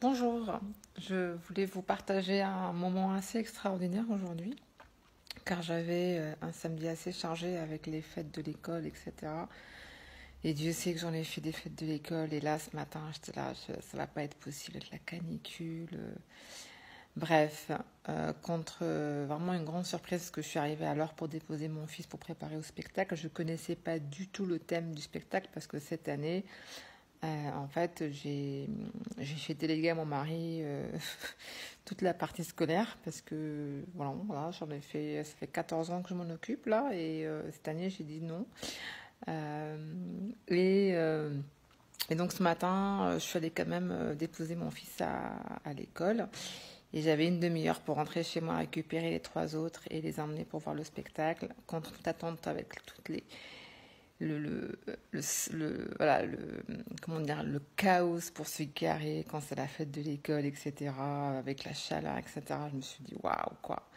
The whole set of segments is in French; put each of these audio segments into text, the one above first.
Bonjour, je voulais vous partager un moment assez extraordinaire aujourd'hui, car j'avais un samedi assez chargé avec les fêtes de l'école, etc. Et Dieu sait que j'en ai fait des fêtes de l'école, et là ce matin j'étais là, ça va pas être possible avec la canicule. Bref, contre vraiment une grande surprise, parce que je suis arrivée à l'heure pour déposer mon fils pour préparer au spectacle. Je connaissais pas du tout le thème du spectacle, parce que cette année, en fait, j'ai fait déléguer à mon mari toute la partie scolaire parce que voilà, j'en ai fait, ça fait 14 ans que je m'en occupe là et cette année j'ai dit non. Euh, et, euh, et donc ce matin, je suis allée quand même déposer mon fils à l'école et j'avais une demi-heure pour rentrer chez moi, récupérer les trois autres et les emmener pour voir le spectacle, contre toute attente avec toutes les voilà, comment dire, le chaos pour se garer quand c'est la fête de l'école, etc., avec la chaleur, etc. Je me suis dit, waouh, quoi.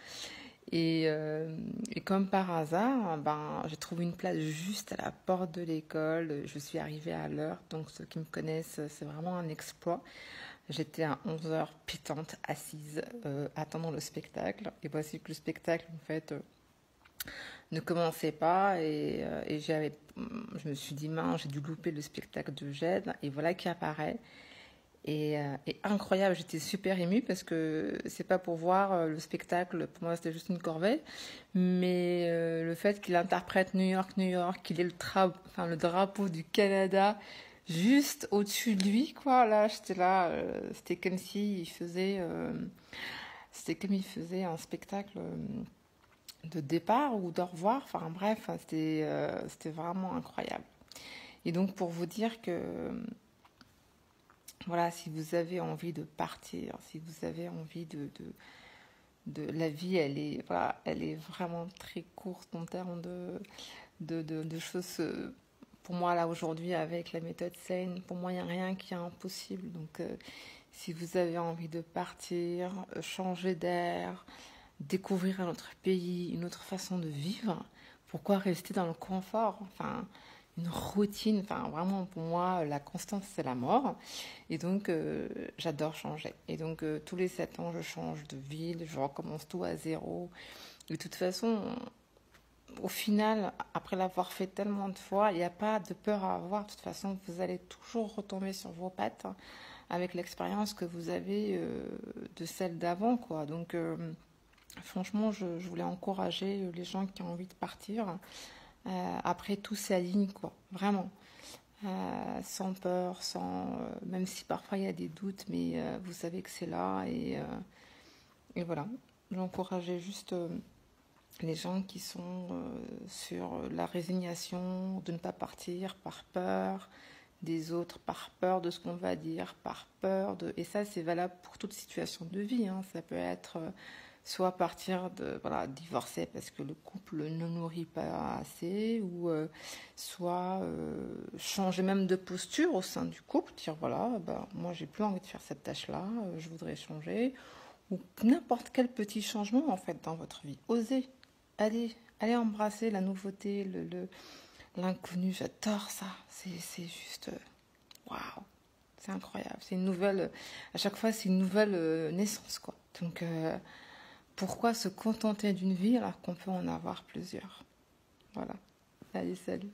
Et comme par hasard, ben, j'ai trouvé une place juste à la porte de l'école. Je suis arrivée à l'heure, donc ceux qui me connaissent, c'est vraiment un exploit. J'étais à 11 heures pitante, assise, attendant le spectacle. Et voici que le spectacle, en fait, ne commençait pas et je me suis dit mince, j'ai dû louper le spectacle de Jed et voilà qui apparaît et incroyable, j'étais super émue parce que c'est pas pour voir le spectacle, pour moi c'était juste une corvée, mais le fait qu'il interprète New York, New York, qu'il ait le drapeau du Canada juste au-dessus de lui, quoi, là j'étais là, c'était comme s'il faisait, c'était comme il faisait un spectacle de départ ou d'au revoir. Enfin bref, c'était vraiment incroyable. Et donc pour vous dire que voilà, si vous avez envie de partir, si vous avez envie de la vie, elle est voilà, elle est vraiment très courte en termes de choses. Pour moi là aujourd'hui avec la méthode Sane, pour moi il n'y a rien qui est impossible. Donc si vous avez envie de partir, changer d'air, découvrir un autre pays, une autre façon de vivre. Pourquoi rester dans le confort? Enfin, une routine. Enfin, vraiment, pour moi, la constance, c'est la mort. Et donc, j'adore changer. Et donc, tous les 7 ans, je change de ville, je recommence tout à zéro. De toute façon, au final, après l'avoir fait tellement de fois, il n'y a pas de peur à avoir. De toute façon, vous allez toujours retomber sur vos pattes avec l'expérience que vous avez de celle d'avant, quoi. Donc, franchement, je voulais encourager les gens qui ont envie de partir. Après, tout s'aligne, quoi. Vraiment. Sans peur, même si parfois il y a des doutes, mais vous savez que c'est là. Et voilà. J'encourageais juste les gens qui sont sur la résignation de ne pas partir par peur des autres, par peur de ce qu'on va dire, par peur de... Et ça, c'est valable pour toute situation de vie, hein. Ça peut être soit partir de voilà, divorcer parce que le couple ne nourrit pas assez, ou soit changer même de posture au sein du couple, dire voilà, ben, moi j'ai plus envie de faire cette tâche-là, je voudrais changer, ou n'importe quel petit changement en fait dans votre vie. Osez, allez embrasser la nouveauté, l'inconnu, j'adore ça, c'est juste waouh, c'est incroyable, c'est une nouvelle, à chaque fois c'est une nouvelle naissance quoi. Donc pourquoi se contenter d'une vie alors qu'on peut en avoir plusieurs? Voilà. Allez, salut.